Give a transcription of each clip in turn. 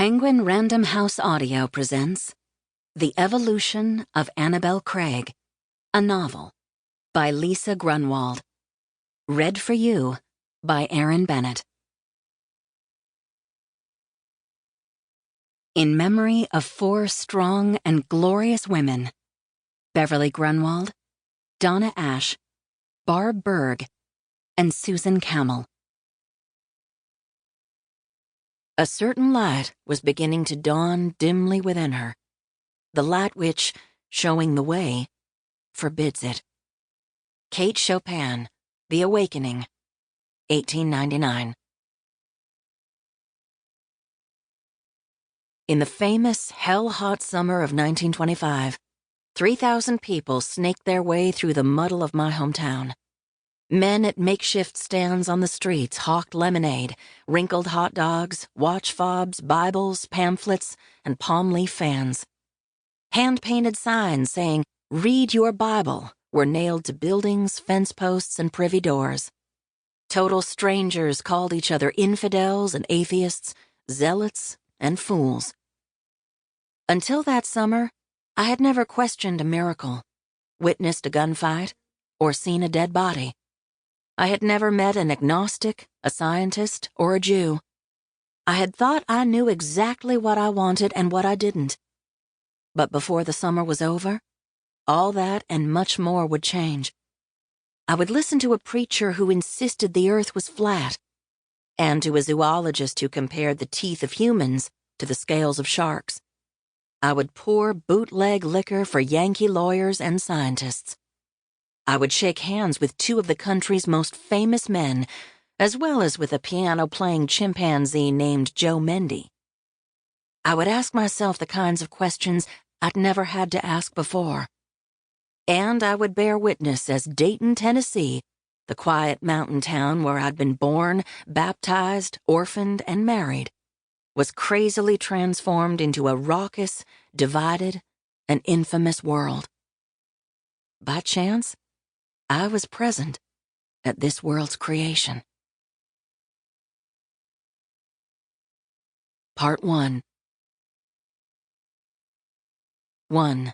Penguin Random House Audio presents The Evolution of Annabel Craig, a novel by Lisa Grunwald. Read for you by Erin Bennett. In memory of 4 strong and glorious women, Beverly Grunwald, Donna Ash, Barb Berg, and Susan Camel. A certain light was beginning to dawn dimly within her, the light which, showing the way, forbids it. Kate Chopin, The Awakening, 1899. In the famous hell-hot summer of 1925, 3,000 people snaked their way through the muddle of my hometown. Men at makeshift stands on the streets hawked lemonade, wrinkled hot dogs, watch fobs, Bibles, pamphlets, and palm leaf fans. Hand-painted signs saying, "Read your Bible," were nailed to buildings, fence posts, and privy doors. Total strangers called each other infidels and atheists, zealots and fools. Until that summer, I had never questioned a miracle, witnessed a gunfight, or seen a dead body. I had never met an agnostic, a scientist, or a Jew. I had thought I knew exactly what I wanted and what I didn't. But before the summer was over, all that and much more would change. I would listen to a preacher who insisted the earth was flat, and to a zoologist who compared the teeth of humans to the scales of sharks. I would pour bootleg liquor for Yankee lawyers and scientists. I would shake hands with 2 of the country's most famous men, as well as with a piano-playing chimpanzee named Joe Mendy. I would ask myself the kinds of questions I'd never had to ask before. And I would bear witness as Dayton, Tennessee, the quiet mountain town where I'd been born, baptized, orphaned, and married, was crazily transformed into a raucous, divided, and infamous world. By chance, I was present at this world's creation. Part 1. 1.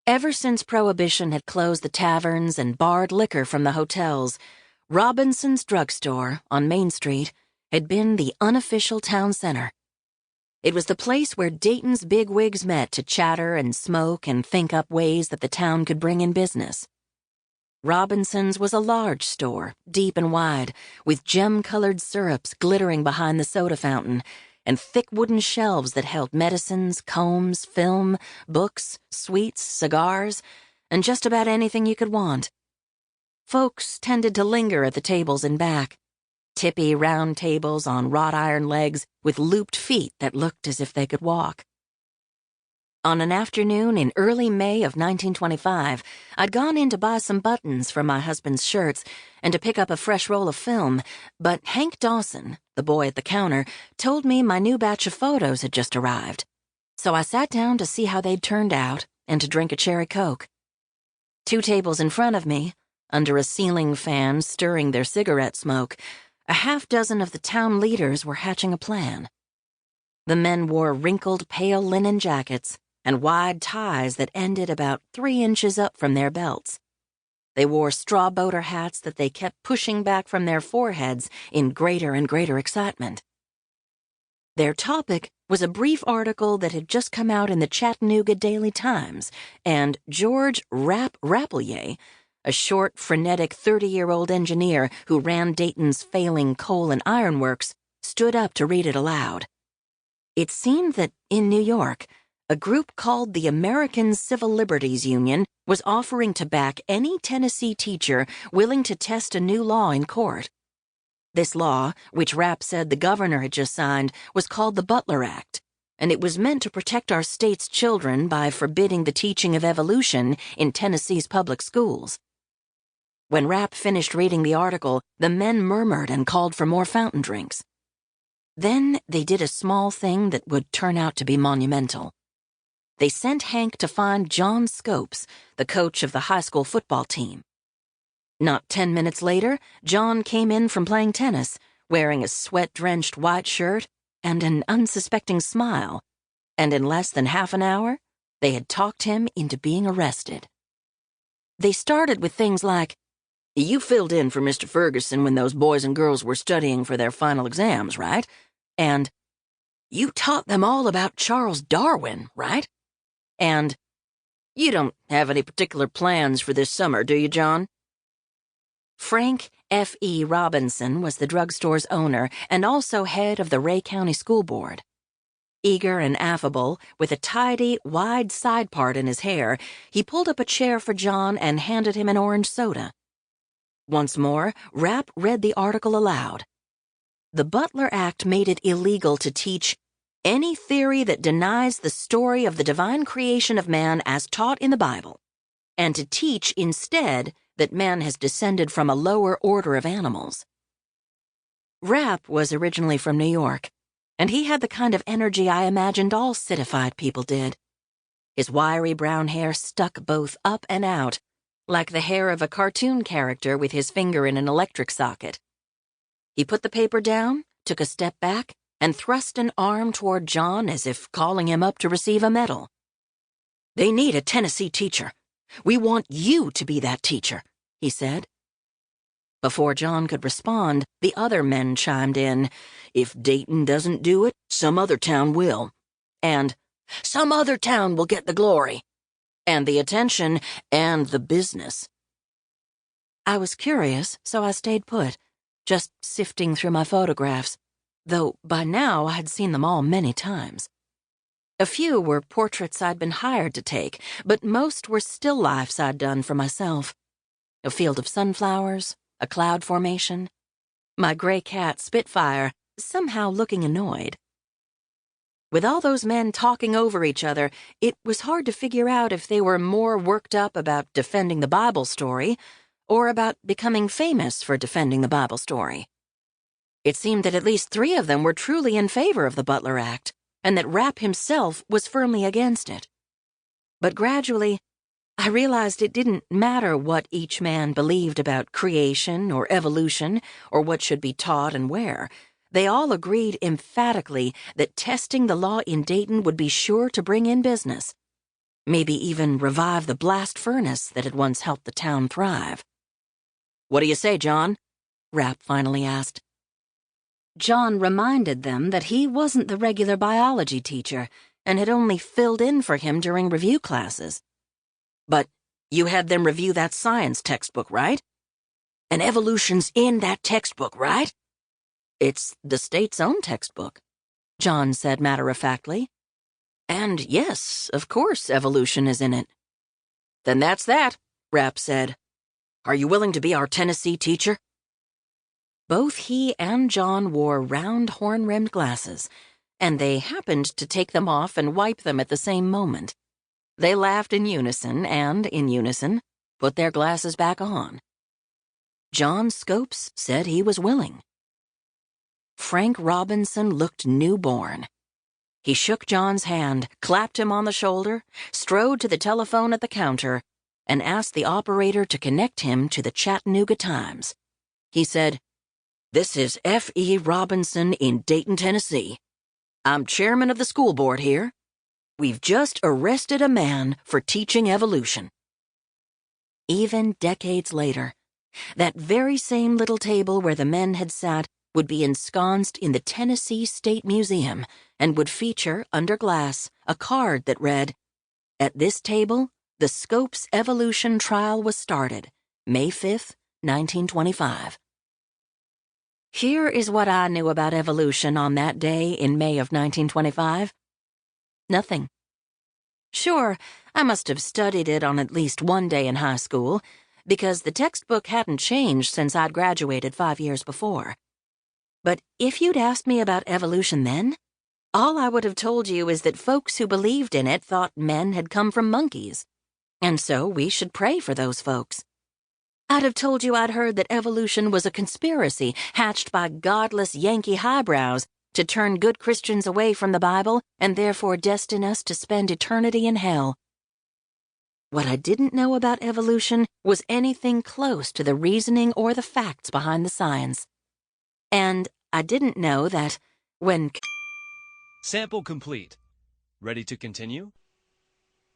Ever since Prohibition had closed the taverns and barred liquor from the hotels, Robinson's drugstore on Main Street had been the unofficial town center. It was the place where Dayton's bigwigs met to chatter and smoke and think up ways that the town could bring in business. Robinson's was a large store, deep and wide, with gem-colored syrups glittering behind the soda fountain, and thick wooden shelves that held medicines, combs, film, books, sweets, cigars, and just about anything you could want. Folks tended to linger at the tables in back. Tippy round tables on wrought iron legs with looped feet that looked as if they could walk. On an afternoon in early May of 1925, I'd gone in to buy some buttons for my husband's shirts and to pick up a fresh roll of film, but Hank Dawson, the boy at the counter, told me my new batch of photos had just arrived. So I sat down to see how they'd turned out and to drink a cherry Coke. 2 tables in front of me, under a ceiling fan stirring their cigarette smoke, a half-dozen of the town leaders were hatching a plan. The men wore wrinkled pale linen jackets and wide ties that ended about 3 inches up from their belts. They wore straw boater hats that they kept pushing back from their foreheads in greater and greater excitement. Their topic was a brief article that had just come out in the Chattanooga Daily Times, and George Rapelier, a short, frenetic 30-year-old engineer who ran Dayton's failing coal and iron works, stood up to read it aloud. It seemed that, in New York, a group called the American Civil Liberties Union was offering to back any Tennessee teacher willing to test a new law in court. This law, which Rapp said the governor had just signed, was called the Butler Act, and it was meant to protect our state's children by forbidding the teaching of evolution in Tennessee's public schools. When Rapp finished reading the article, the men murmured and called for more fountain drinks. Then they did a small thing that would turn out to be monumental. They sent Hank to find John Scopes, the coach of the high school football team. Not 10 minutes later, John came in from playing tennis, wearing a sweat-drenched white shirt, and an unsuspecting smile, and in less than half an hour, they had talked him into being arrested. They started with things like, "You filled in for Mr. Ferguson when those boys and girls were studying for their final exams, right?" And, "You taught them all about Charles Darwin, right?" And, "You don't have any particular plans for this summer, do you, John?" Frank F.E. Robinson was the drugstore's owner and also head of the Ray County School Board. Eager and affable, with a tidy, wide side part in his hair, he pulled up a chair for John and handed him an orange soda. Once more, Rapp read the article aloud. The Butler Act made it illegal to teach any theory that denies the story of the divine creation of man as taught in the Bible, and to teach instead that man has descended from a lower order of animals. Rapp was originally from New York, and he had the kind of energy I imagined all citified people did. His wiry brown hair stuck both up and out, like the hair of a cartoon character with his finger in an electric socket. He put the paper down, took a step back, and thrust an arm toward John as if calling him up to receive a medal. "They need a Tennessee teacher. We want you to be that teacher," he said. Before John could respond, the other men chimed in, "If Dayton doesn't do it, some other town will." And, "Some other town will get the glory, and the attention, and the business." I was curious, so I stayed put, just sifting through my photographs, though by now I had seen them all many times. A few were portraits I'd been hired to take, but most were still lifes I'd done for myself. A field of sunflowers, a cloud formation, my gray cat Spitfire, somehow looking annoyed. With all those men talking over each other, it was hard to figure out if they were more worked up about defending the Bible story or about becoming famous for defending the Bible story. It seemed that at least 3 of them were truly in favor of the Butler Act, and that Rapp himself was firmly against it. But gradually, I realized it didn't matter what each man believed about creation or evolution or what should be taught and where. They all agreed emphatically that testing the law in Dayton would be sure to bring in business, maybe even revive the blast furnace that had once helped the town thrive. "What do you say, John?" Rapp finally asked. John reminded them that he wasn't the regular biology teacher and had only filled in for him during review classes. "But you had them review that science textbook, right? And evolution's in that textbook, right?" "It's the state's own textbook," John said matter-of-factly. "And yes, of course evolution is in it." "Then that's that," Rapp said. "Are you willing to be our Tennessee teacher?" Both he and John wore round horn-rimmed glasses, and they happened to take them off and wipe them at the same moment. They laughed in unison and, in unison, put their glasses back on. John Scopes said he was willing. Frank Robinson looked newborn. He shook John's hand, clapped him on the shoulder, strode to the telephone at the counter, and asked the operator to connect him to the Chattanooga Times. He said, "This is F.E. Robinson in Dayton, Tennessee. I'm chairman of the school board here. We've just arrested a man for teaching evolution." Even decades later, that very same little table where the men had sat would be ensconced in the Tennessee State Museum and would feature, under glass, a card that read, "At this table, the Scopes evolution trial was started, May 5th, 1925. Here is what I knew about evolution on that day in May of 1925. Nothing. Sure, I must have studied it on at least one day in high school, because the textbook hadn't changed since I'd graduated 5 years before. But if you'd asked me about evolution then, all I would have told you is that folks who believed in it thought men had come from monkeys, and so we should pray for those folks. I'd have told you I'd heard that evolution was a conspiracy hatched by godless Yankee highbrows to turn good Christians away from the Bible and therefore destine us to spend eternity in hell. What I didn't know about evolution was anything close to the reasoning or the facts behind the science. And I didn't know that when Sample complete. Ready to continue?